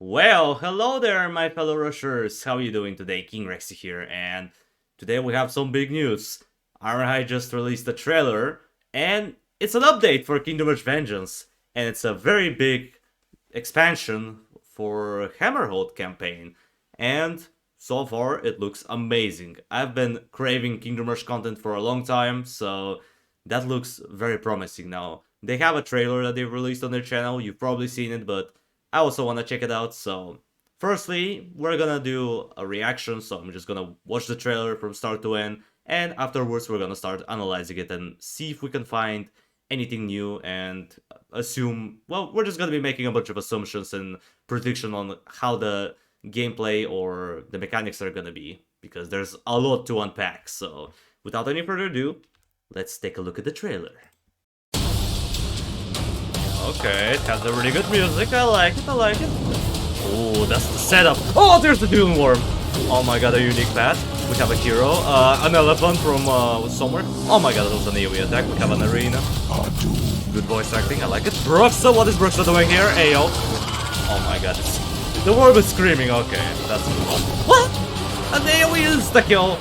Well, hello there, my fellow rushers. How are you doing today? King Rexy here, and today we have some big news. Ironhide just released a trailer, and it's an update for Kingdom Hearts Vengeance, and it's a very big expansion for Hammerhold campaign, and so far it looks amazing. I've been craving Kingdom Hearts content for a long time, so that looks very promising now. They have a trailer that they've released on their channel, you've probably seen it, but I also want to check it out. So, firstly, we're gonna do a reaction. So, I'm just gonna watch the trailer from start to end, and afterwards, we're gonna start analyzing it and see if we can find anything new and assume. Well, we're just gonna be making a bunch of assumptions and prediction on how the gameplay or the mechanics are gonna be because there's a lot to unpack. So, without any further ado, let's take a look at the trailer. Okay, it has a really good music. I like it, I like it. Oh, that's the setup. Oh, there's the Dune Worm. Oh my god, a unique pet. We have a hero, an elephant from somewhere. Oh my god, that was an AoE attack. We have an arena. Good voice acting, I like it. Bruxa, what is Bruxa doing here? Ayo. Oh my god, the worm is screaming. Okay, that's cool. What? An AoE insta-kill.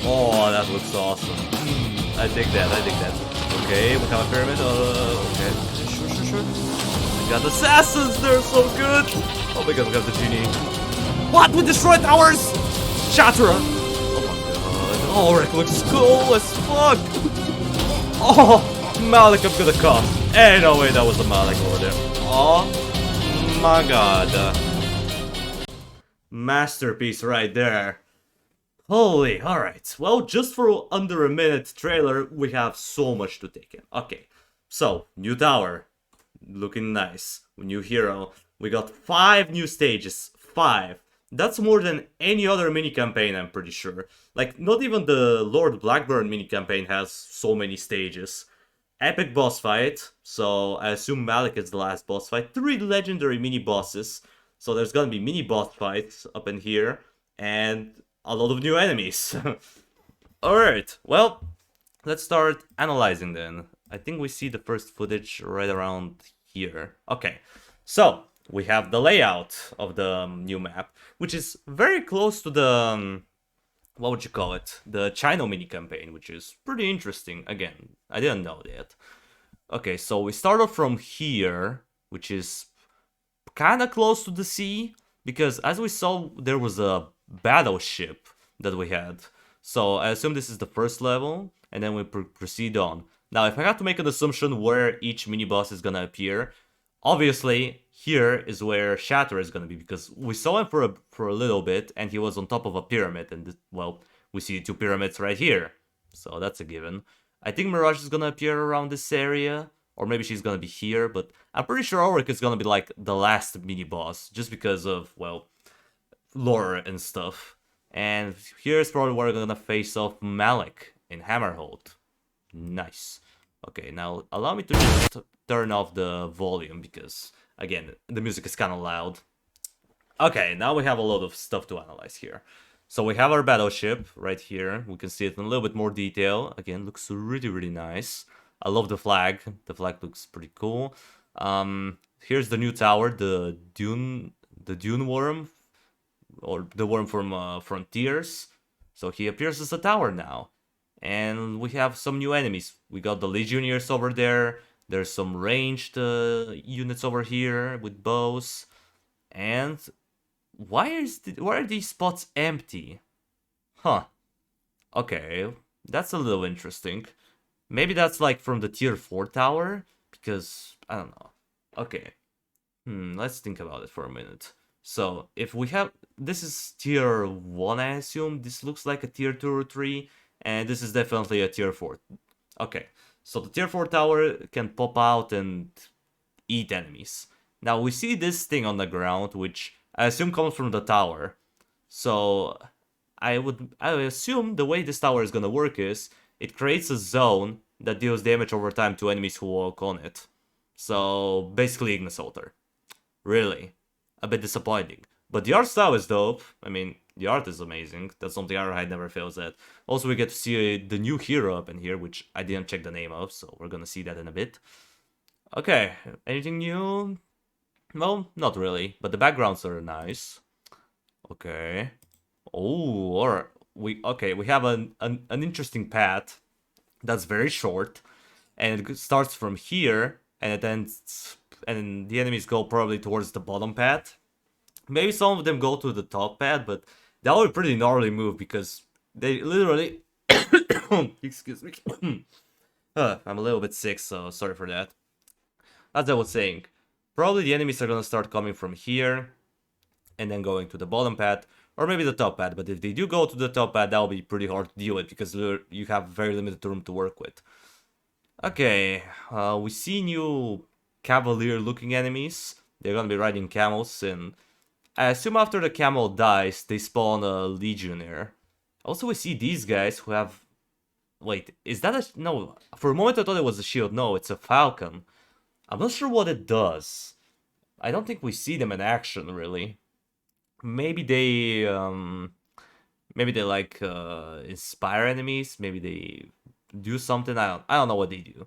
Oh, that looks awesome. I dig that, I dig that. Okay, we have a pyramid. Okay. Sure. We got assassins, they're so good. Oh my god, we got the genie. What? We destroyed towers? Shatra! Oh my god. Oh, Rick looks cool as fuck. Oh, Malik, I'm gonna come. Hey, no way, that was a Malik over there. Oh my god. Masterpiece right there. Holy, alright. Well, just for under a minute trailer, we have so much to take in. Okay, so, new tower. Looking nice. New hero. We got 5 new stages. 5. That's more than any other mini-campaign, I'm pretty sure. Like, not even the Lord Blackburn mini-campaign has so many stages. Epic boss fight. So, I assume Malik is the last boss fight. 3 legendary mini-bosses. So, there's gonna be mini-boss fights up in here. And a lot of new enemies. Alright, well, let's start analyzing then. I think we see the first footage right around here. Okay, so we have the layout of the new map, which is very close to the, what would you call it? The China mini campaign, which is pretty interesting. Again, I didn't know that. Okay, so we start off from here, which is kind of close to the sea, because as we saw, there was a battleship that we had. So I assume this is the first level, and then we proceed on. Now, if I have to make an assumption where each mini-boss is gonna appear, obviously, here is where Shatter is gonna be, because we saw him for a little bit, and he was on top of a pyramid, and, well, we see 2 pyramids right here. So that's a given. I think Mirage is gonna appear around this area, or maybe she's gonna be here, but I'm pretty sure Auric is gonna be, like, the last mini-boss, just because of, well, lore and stuff. And here's probably where we're gonna face off Malik in Hammerhold. Nice. Okay, now allow me to just turn off the volume because, again, the music is kind of loud. Okay, now we have a lot of stuff to analyze here. So we have our battleship right here. We can see it in a little bit more detail. Again, looks really nice. I love the flag. The flag looks pretty cool. Here's the new tower, the Dune Worm, or the worm from Tears. So he appears as a tower now. And we have some new enemies. We got the Legionnaires over there. There's some ranged units over here with bows. And why are these spots empty? Huh. Okay, that's a little interesting. Maybe that's like from the tier 4 tower? Because, I don't know. Okay. Let's think about it for a minute. So, if we have... This is tier 1, I assume. This looks like a tier 2 or 3. And this is definitely a tier 4. Okay. So, the tier 4 tower can pop out and eat enemies. Now, we see this thing on the ground, which I assume comes from the tower. So, I assume the way this tower is gonna work is... It creates a zone that deals damage over time to enemies who walk on it. So, basically Ignis Altar. Really. A bit disappointing. But the art style is dope. I mean, the art is amazing. That's something Ironhide never fails at. Also, we get to see the new hero up in here, which I didn't check the name of, so we're gonna see that in a bit. Okay, anything new? Well, not really, but the backgrounds are nice. Okay. Oh, or we have an interesting path that's very short, and it starts from here, and it ends, and the enemies go probably towards the bottom path. Maybe some of them go to the top path, but that would be pretty gnarly move because they literally. Excuse me. I'm a little bit sick, so sorry for that. As I was saying, probably the enemies are gonna start coming from here, and then going to the bottom path, or maybe the top path. But if they do go to the top path, that'll be pretty hard to deal with because you have very limited room to work with. Okay, we see new cavalier-looking enemies. They're gonna be riding camels, and I assume after the camel dies, they spawn a legionnaire. Also, we see these guys who have. Wait, is that a no? For a moment, I thought it was a shield. No, it's a falcon. I'm not sure what it does. I don't think we see them in action really. Maybe they like inspire enemies. Maybe they do something. I don't know what they do.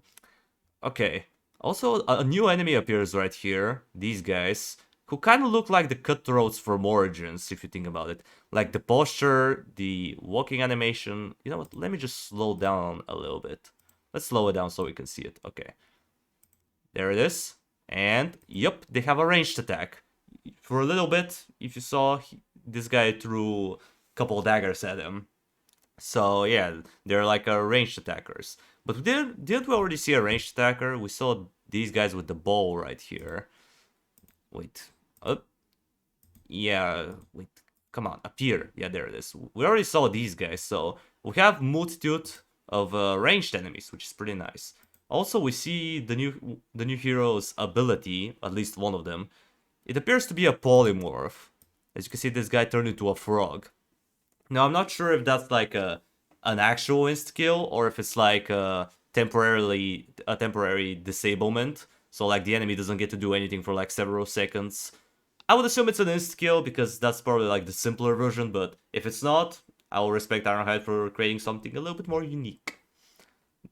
Okay. Also, a new enemy appears right here. These guys, who kind of look like the cutthroats from Origins, if you think about it. Like the posture, the walking animation. You know what? Let me just slow down a little bit. Let's slow it down so we can see it. Okay. There it is. And, yep, they have a ranged attack. For a little bit, if you saw, this guy threw a couple daggers at him. So, yeah, they're like ranged attackers. But didn't we already see a ranged attacker? We saw these guys with the bow right here. Wait. Yeah, wait. Come on, up here. Yeah, there it is. We already saw these guys, so we have multitude of ranged enemies, which is pretty nice. Also, we see the new hero's ability, at least one of them. It appears to be a polymorph. As you can see, this guy turned into a frog. Now, I'm not sure if that's like an actual insta-kill or if it's like a temporary disablement. So like the enemy doesn't get to do anything for like several seconds. I would assume it's an insta-kill because that's probably like the simpler version, but if it's not, I will respect Ironhide for creating something a little bit more unique.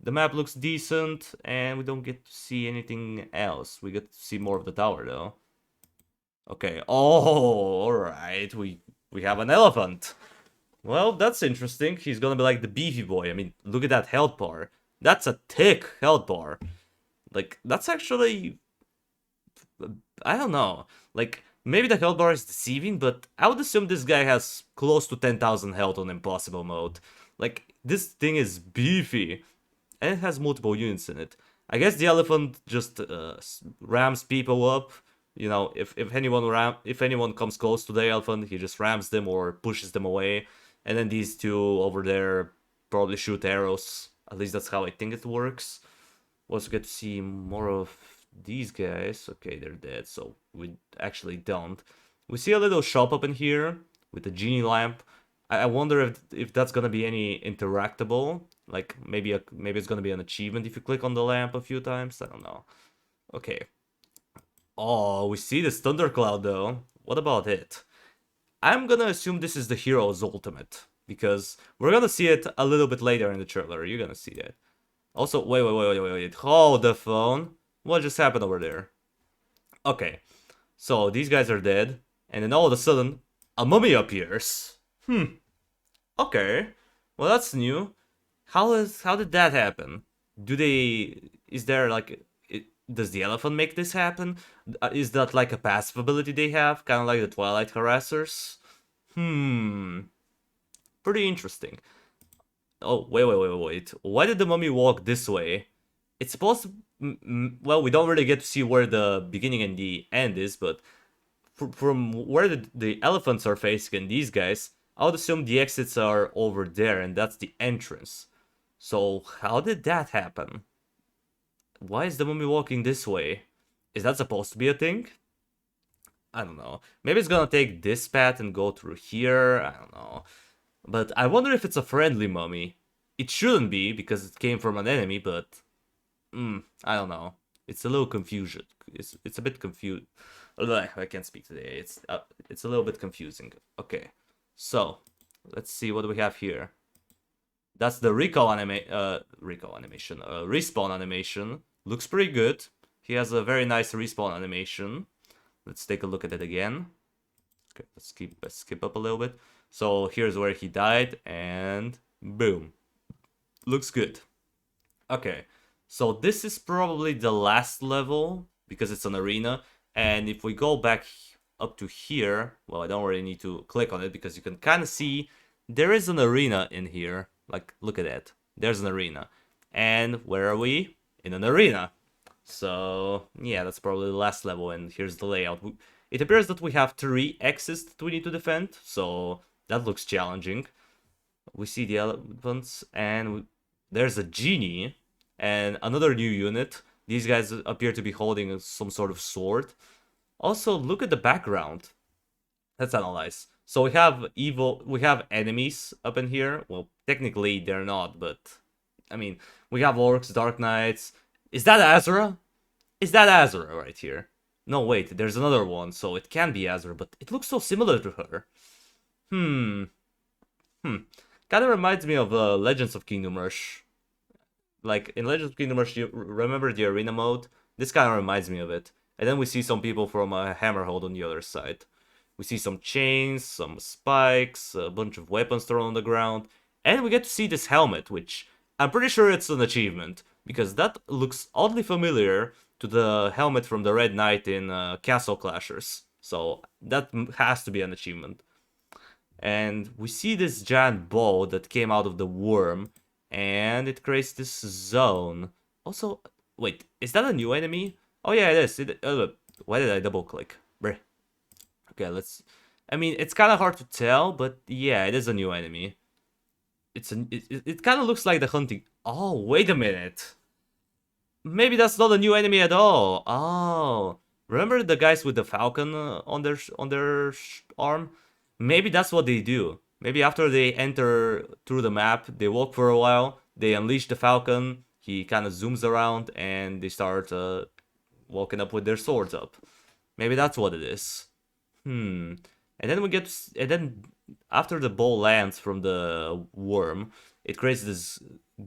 The map looks decent, and we don't get to see anything else. We get to see more of the tower, though. Okay. Oh, alright. We have an elephant. Well, that's interesting. He's gonna be like the beefy boy. I mean, look at that health bar. That's a thick health bar. Like, that's actually... I don't know. Like, maybe the health bar is deceiving, but I would assume this guy has close to 10,000 health on impossible mode. Like, this thing is beefy. And it has multiple units in it. I guess the elephant just rams people up. You know, if anyone comes close to the elephant, he just rams them or pushes them away. And then these two over there probably shoot arrows. At least that's how I think it works. We also get to see more of these guys. Okay, they're dead, so we actually don't. We see a little shop up in here with the genie lamp. I wonder if that's gonna be any interactable. Like maybe it's gonna be an achievement if you click on the lamp a few times. I don't know. Okay. Oh, we see this thundercloud though. What about it? I'm gonna assume this is the hero's ultimate because we're gonna see it a little bit later in the trailer. You're gonna see that. Also, wait. Hold the phone. What just happened over there? Okay. So these guys are dead, and then all of a sudden, a mummy appears. Okay. Well, that's new. How did that happen? Is there like does the elephant make this happen? Is that like a passive ability they have, kind of like the Twilight Harassers? Pretty interesting. Oh, wait. Why did the mummy walk this way? It's supposed to... well, we don't really get to see where the beginning and the end is, but from where the elephants are facing and these guys, I would assume the exits are over there, and that's the entrance. So, how did that happen? Why is the mummy walking this way? Is that supposed to be a thing? I don't know. Maybe it's gonna take this path and go through here. I don't know. But I wonder if it's a friendly mummy. It shouldn't be, because it came from an enemy, but... I don't know. It's a little confusion. It's a bit confused. I can't speak today. It's a little bit confusing. Okay. So, let's see what we have here. That's the respawn animation. Looks pretty good. He has a very nice respawn animation. Let's take a look at it again. Okay, let's skip up a little bit. So here's where he died, and boom. Looks good. Okay, so this is probably the last level because it's an arena. And if we go back up to here, well, I don't really need to click on it because you can kind of see there is an arena in here. Like, look at that. There's an arena. And where are we? In an arena. So, yeah, that's probably the last level, and here's the layout. It appears that we have 3 X's that we need to defend, so that looks challenging. We see the elephants, and there's a genie, and another new unit. These guys appear to be holding some sort of sword. Also, look at the background. Let's analyze. So we have enemies up in here. Well, technically they're not, but I mean, we have orcs, dark knights. Is that Azura? Is that Azura right here? No, wait, there's another one, so it can be Azura, but it looks so similar to her. Kind of reminds me of Legends of Kingdom Rush. Like, in Legends of Kingdom Rush, you remember the arena mode? This kind of reminds me of it. And then we see some people from Hammerhold on the other side. We see some chains, some spikes, a bunch of weapons thrown on the ground. And we get to see this helmet, which I'm pretty sure it's an achievement. Because that looks oddly familiar to the helmet from the Red Knight in Castle Clashers. So that has to be an achievement. And we see this giant ball that came out of the worm. And it creates this zone. Also, wait, is that a new enemy? Oh yeah, it is. Why did I double click? Bruh. Okay, let's... I mean, it's kind of hard to tell, but yeah, it is a new enemy. It kind of looks like the hunting... Oh, wait a minute. Maybe that's not a new enemy at all. Oh, remember the guys with the falcon on their arm? Maybe that's what they do. Maybe after they enter through the map, they walk for a while, they unleash the falcon, he kind of zooms around, and they start walking up with their swords up. Maybe that's what it is. And then and then after the ball lands from the worm, it creates this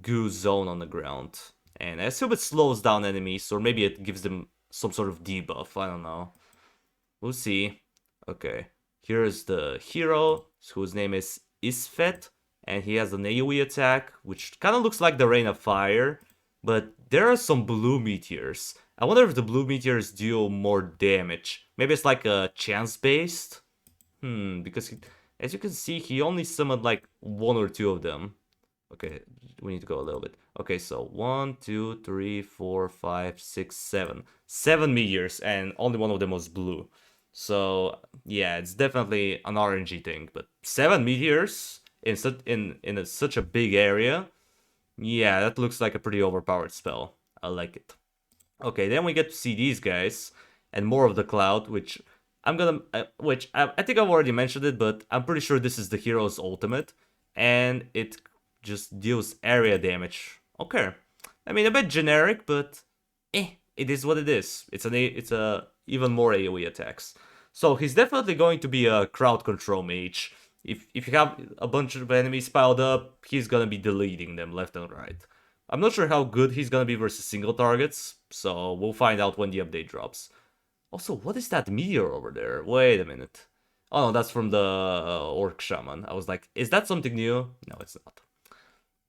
goo zone on the ground. And I assume it slows down enemies, or maybe it gives them some sort of debuff, I don't know. We'll see. Okay, here's the hero, whose name is Isfet, and he has an AoE attack, which kind of looks like the Rain of Fire, but there are some blue meteors. I wonder if the blue meteors deal more damage. Maybe it's like a chance-based? Because as you can see, he only summoned like 1 or 2 of them. Okay, we need to go a little bit. Okay, so 1, 2, 3, 4, 5, 6, 7. 7 meteors, and only 1 of them was blue. So yeah, it's definitely an RNG thing. But 7 meteors in such a big area, yeah, that looks like a pretty overpowered spell. I like it. Okay, then we get to see these guys and more of the cloud, which I think I've already mentioned it, but I'm pretty sure this is the hero's ultimate, and it just deals area damage. Okay, I mean, a bit generic, but it is what it is. It's a even more AoE attacks. So he's definitely going to be a crowd control mage. If you have a bunch of enemies piled up, he's gonna be deleting them left and right. I'm not sure how good he's gonna be versus single targets, so we'll find out when the update drops. Also, what is that meteor over there? Wait a minute. Oh no, that's from the Orc Shaman. I was like, is that something new? No, it's not.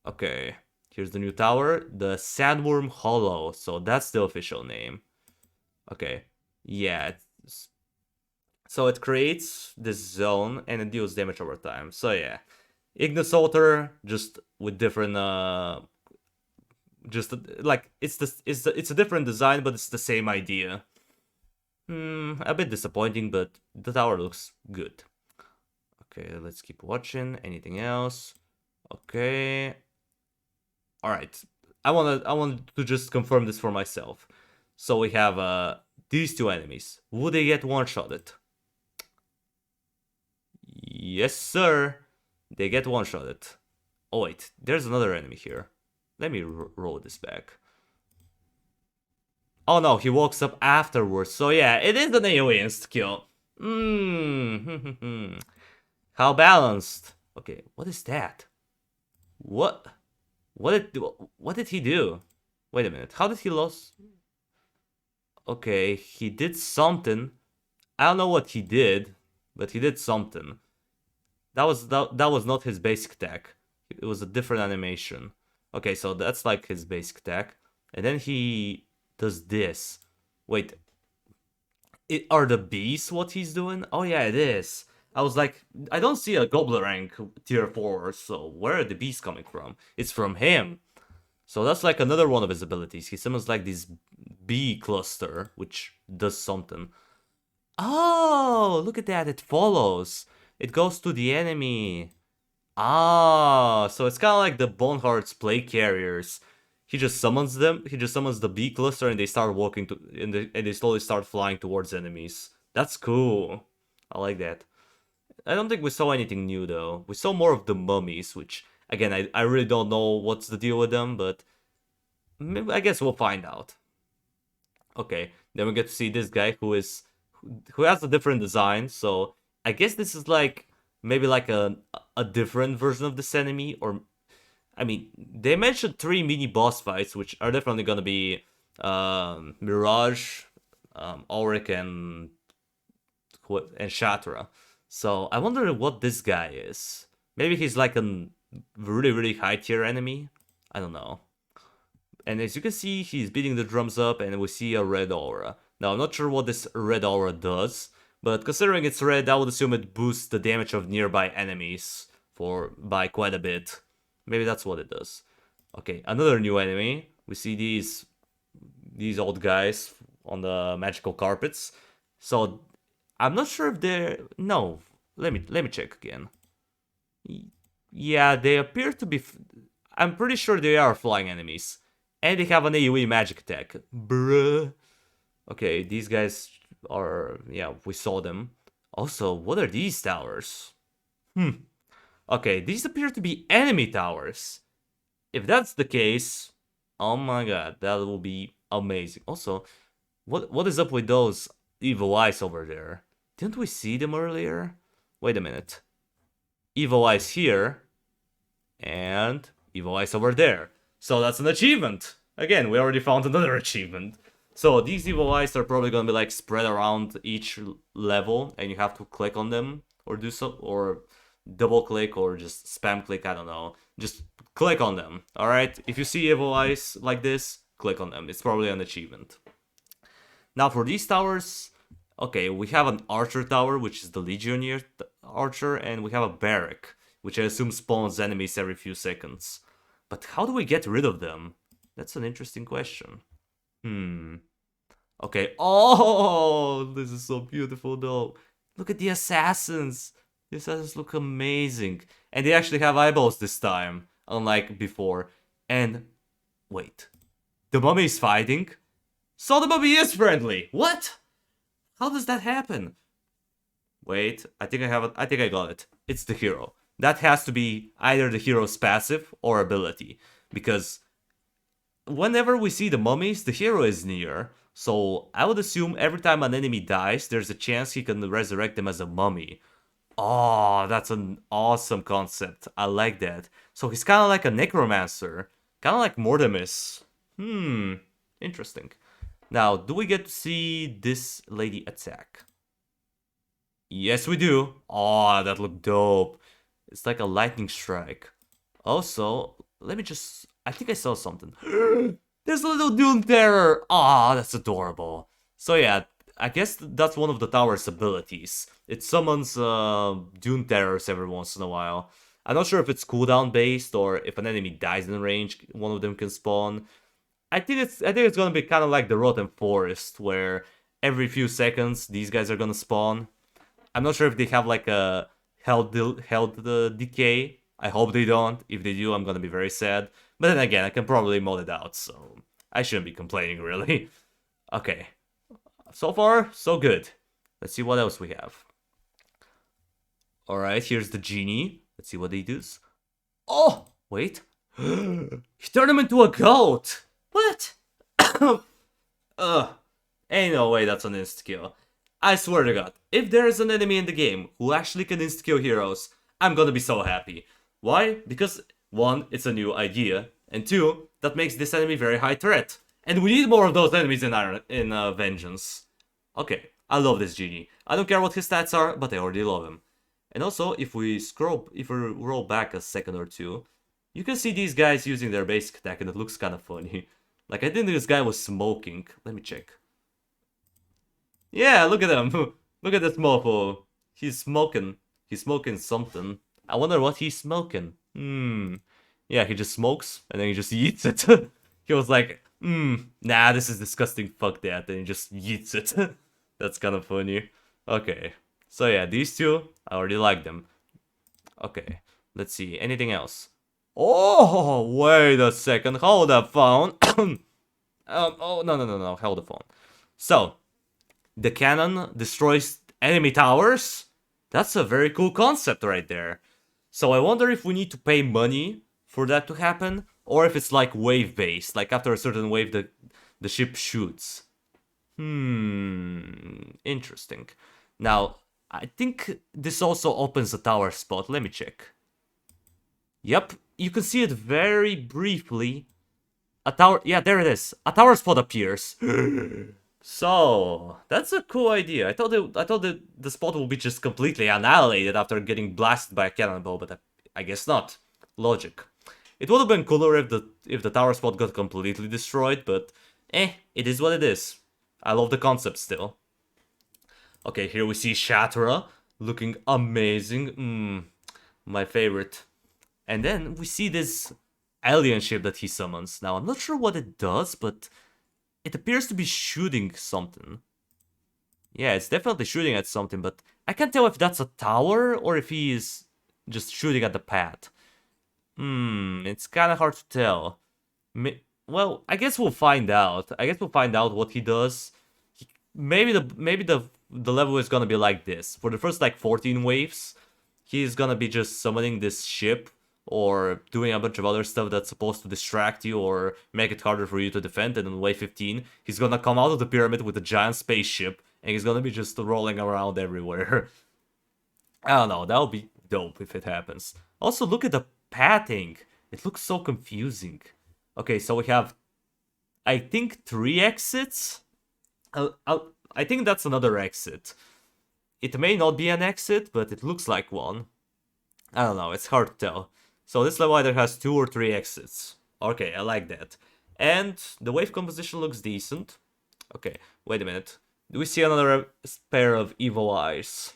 Okay, here's the new tower, the Sandworm Hollow. So that's the official name. Okay, yeah. So it creates this zone and it deals damage over time. So yeah, Ignis Altar, just with different just like it's a different design, but it's the same idea. A bit disappointing, but the tower looks good. Okay, let's keep watching. Anything else? Okay. All right. I want to just confirm this for myself. So we have these 2 enemies. Would they get one-shotted? Yes, sir. They get one-shotted. Oh wait, there's another enemy here. Let me roll this back. Oh no, he walks up afterwards. So yeah, it is an AoE insta-kill. How balanced. Okay, what is that? What did he do? Wait a minute, how did he lose? Okay, he did something. I don't know what he did, but he did something. That was not his basic attack. It was a different animation. Okay, so that's like his basic attack. And then he does this. Wait. Are the bees what he's doing? Oh yeah, it is. I was like, I don't see a Gobbler rank tier 4, so where are the bees coming from? It's from him. So that's like another one of his abilities. He summons like this bee cluster, which does something. Oh, look at that, it follows. It goes to the enemy. Ah, so it's kind of like the Boneheart's Plague Carriers. He just summons them. He just summons the bee cluster, and they start walking to, and they slowly start flying towards enemies. That's cool. I like that. I don't think we saw anything new though. We saw more of the mummies, which again I really don't know what's the deal with them, but maybe, I guess we'll find out. Okay, then we get to see this guy who has a different design. So I guess this is like maybe like a different version of this enemy, or I mean, they mentioned 3 mini boss fights, which are definitely gonna be Mirage, Ulrich, and Shatra. So I wonder what this guy is. Maybe he's like a really, really high tier enemy. I don't know. And as you can see, he's beating the drums up, and we see a red aura. Now, I'm not sure what this red aura does, but considering it's red, I would assume it boosts the damage of nearby enemies by quite a bit. Maybe that's what it does. Okay, another new enemy. We see these old guys on the magical carpets. So I'm not sure if they're... No, let me check again. Yeah, they appear to be... I'm pretty sure they are flying enemies. And they have an AoE magic attack. Bruh. Okay, these guys are... Yeah, we saw them. Also, what are these towers? Okay, these appear to be enemy towers. If that's the case... Oh my god, that will be amazing. Also, what is up with those evil eyes over there? Didn't we see them earlier? Wait a minute. Evil eyes here. And evil eyes over there. So that's an achievement. Again, we already found another achievement. So these evil eyes are probably gonna be like spread around each level, and you have to click on them or do so, or double click or just spam click. I don't know. Just click on them. All right. If you see evil eyes like this, click on them. It's probably an achievement. Now for these towers, okay, we have an archer tower, which is the Legionnaire archer, and we have a barrack, which I assume spawns enemies every few seconds. But how do we get rid of them? That's an interesting question. Okay. Oh, this is so beautiful though. Look at the assassins. The assassins look amazing. And they actually have eyeballs this time, unlike before. And wait. The mummy is fighting? So the mummy is friendly. What? How does that happen? Wait, I think I got it. It's the hero. That has to be either the hero's passive or ability, because whenever we see the mummies, the hero is near. So I would assume every time an enemy dies, there's a chance he can resurrect them as a mummy. Oh, that's an awesome concept. I like that. So he's kind of like a necromancer, kind of like Mortimus. Interesting. Now, do we get to see this lady attack? Yes, we do. Oh, that looked dope. It's like a lightning strike. Also, let me just... I think I saw something. There's a little Dune Terror. Ah, that's adorable. So yeah, I guess that's one of the tower's abilities. It summons Dune Terrors every once in a while. I'm not sure if it's cooldown based or if an enemy dies in range, one of them can spawn. I think it's gonna be kind of like the Rotten Forest, where every few seconds these guys are gonna spawn. I'm not sure if they have like a health decay. I hope they don't. If they do, I'm gonna be very sad. But then again, I can probably mod it out, so I shouldn't be complaining, really. Okay. So far, so good. Let's see what else we have. Alright, here's the genie. Let's see what he does. Oh! Wait. He turned him into a goat! What? Ain't no way that's an insta-kill. I swear to god, if there is an enemy in the game who actually can insta-kill heroes, I'm gonna be so happy. Why? Because, 1, it's a new idea, and 2, that makes this enemy very high threat. And we need more of those enemies in Vengeance. Okay, I love this genie. I don't care what his stats are, but I already love him. And also, if we roll back a second or two, you can see these guys using their basic attack, and it looks kind of funny. Like, I think this guy was smoking. Let me check. Yeah, look at him. Look at this mofo. He's smoking. He's smoking something. I wonder what he's smoking. Yeah, he just smokes, and then he just eats it. He was like, nah, this is disgusting, fuck that, and he just eats it. That's kind of funny. Okay, so yeah, these two, I already like them. Okay, let's see, anything else? Oh, wait a second, hold the phone. Oh, no, hold the phone. So, the cannon destroys enemy towers? That's a very cool concept right there. So I wonder if we need to pay money for that to happen, or if it's like wave-based, like after a certain wave the ship shoots. Interesting. Now, I think this also opens a tower spot. Let me check. Yep, you can see it very briefly. A tower, yeah, there it is. A tower spot appears. So, that's a cool idea. I thought the spot will be just completely annihilated after getting blasted by a cannonball, but I guess not. Logic. It would have been cooler if the tower spot got completely destroyed, but it is what it is. I love the concept still. Okay, here we see Shatra looking amazing. My favorite. And then we see this alien ship that he summons. Now, I'm not sure what it does, but it appears to be shooting something. Yeah, it's definitely shooting at something, but I can't tell if that's a tower or if he is just shooting at the pad. It's kind of hard to tell. Well, I guess we'll find out. I guess we'll find out what he does. Maybe the level is gonna be like this. For the first like 14 waves, he's gonna be just summoning this ship or doing a bunch of other stuff that's supposed to distract you or make it harder for you to defend, and in wave 15, he's gonna come out of the pyramid with a giant spaceship, and he's gonna be just rolling around everywhere. I don't know, that would be dope if it happens. Also, look at the pathing. It looks so confusing. Okay, so we have, I think, 3 exits? I think that's another exit. It may not be an exit, but it looks like one. I don't know, it's hard to tell. So this level either has 2 or 3 exits. Okay, I like that. And the wave composition looks decent. Okay, wait a minute. Do we see another pair of evil eyes?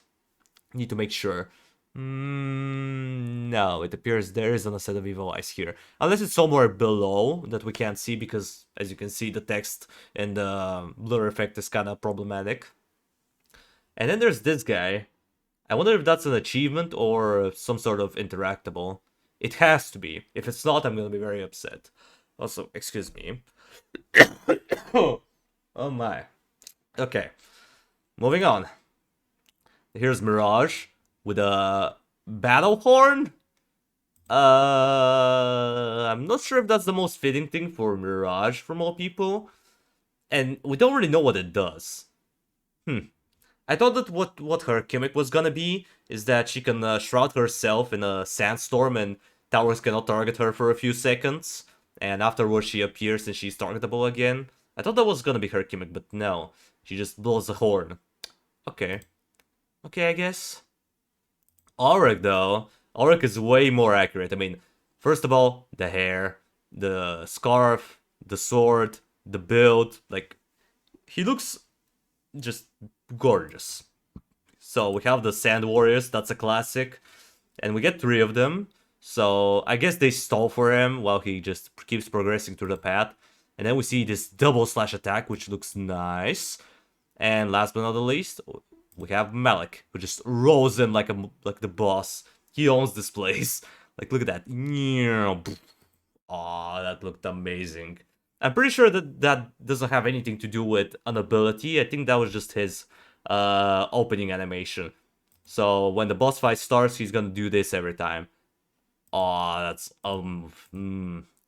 Need to make sure. No, it appears there isn't a set of evil eyes here. Unless it's somewhere below that we can't see, because as you can see, the text and the blur effect is kind of problematic. And then there's this guy. I wonder if that's an achievement or some sort of interactable. It has to be. If it's not, I'm gonna be very upset. Also, excuse me. Oh my. Okay. Moving on. Here's Mirage with a battle horn. I'm not sure if that's the most fitting thing for Mirage from all people. And we don't really know what it does. I thought that what her gimmick was gonna be is that she can shroud herself in a sandstorm and towers cannot target her for a few seconds. And afterwards she appears and she's targetable again. I thought that was gonna be her gimmick, but no. She just blows the horn. Okay. Okay, I guess. Auric, though. Auric is way more accurate. I mean, first of all, the hair, the scarf, the sword, the build. Like, he looks just gorgeous. So we have the Sand Warriors, that's a classic. And we get 3 of them. So I guess they stall for him while he just keeps progressing through the path. And then we see this double slash attack, which looks nice. And last but not the least, we have Malik, who just rolls in like the boss. He owns this place. Like, look at that. Aw, that looked amazing. I'm pretty sure that doesn't have anything to do with an ability. I think that was just his opening animation. So when the boss fight starts, he's gonna do this every time. Aw, that's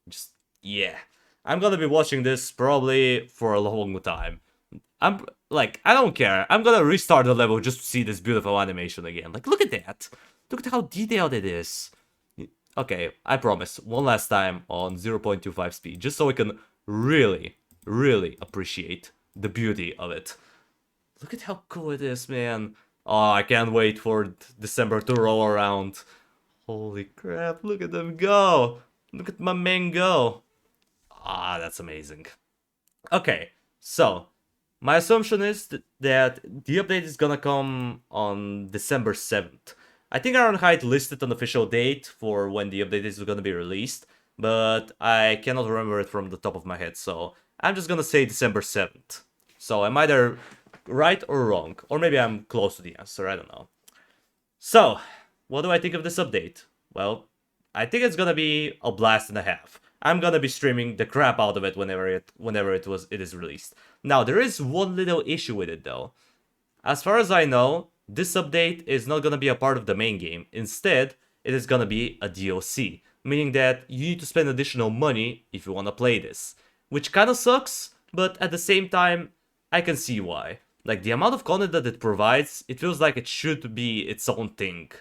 just yeah. I'm gonna be watching this probably for a long time. I don't care. I'm gonna restart the level just to see this beautiful animation again. Like, look at that. Look at how detailed it is. Okay, I promise. One last time on 0.25 speed, just so we can really, really appreciate the beauty of it. Look at how cool it is, man. Oh, I can't wait for December to roll around. Holy crap, look at them go. Look at my man go. Ah, that's amazing. Okay, so my assumption is that the update is gonna come on December 7th. I think Ironhide listed an official date for when the update is gonna be released, but I cannot remember it from the top of my head, so I'm just gonna say December 7th. So I'm either right or wrong, or maybe I'm close to the answer, I don't know. So, what do I think of this update? Well, I think it's gonna be a blast and a half. I'm gonna be streaming the crap out of it whenever it is released. Now, there is one little issue with it though. As far as I know, this update is not gonna be a part of the main game. Instead, it is gonna be a DLC, meaning that you need to spend additional money if you wanna play this. Which kinda sucks, but at the same time, I can see why. Like, the amount of content that it provides, it feels like it should be its own thing.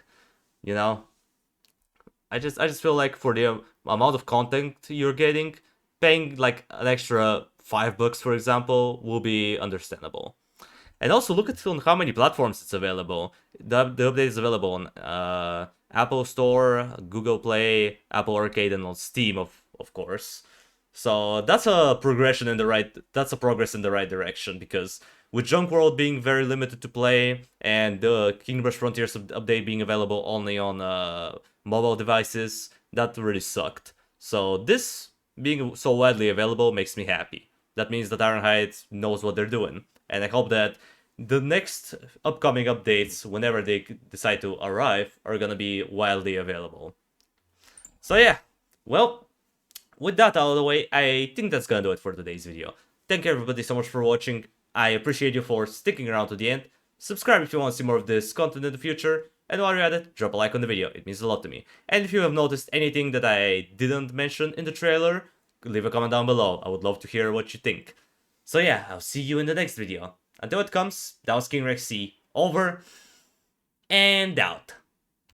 You know? I just feel like for the amount of content you're getting, paying like an extra $5, for example, will be understandable. And also look at on how many platforms it's available. The update is available on Apple Store, Google Play, Apple Arcade, and on Steam, of course. So that's a progression in the right. That's a progress in the right direction, because with Junk World being very limited to play and the King Rush Frontiers update being available only on mobile devices, that really sucked. So this being so widely available makes me happy. That means that Ironhide knows what they're doing, and I hope that the next upcoming updates, whenever they decide to arrive, are gonna be widely available. So yeah, well, with that out of the way, I think that's gonna do it for today's video. Thank you everybody so much for watching. I appreciate you for sticking around to the end. Subscribe if you want to see more of this content in the future. And while you're at it, drop a like on the video, it means a lot to me. And if you have noticed anything that I didn't mention in the trailer, leave a comment down below. I would love to hear what you think. So yeah, I'll see you in the next video. Until it comes, that was King Rex C, over and out.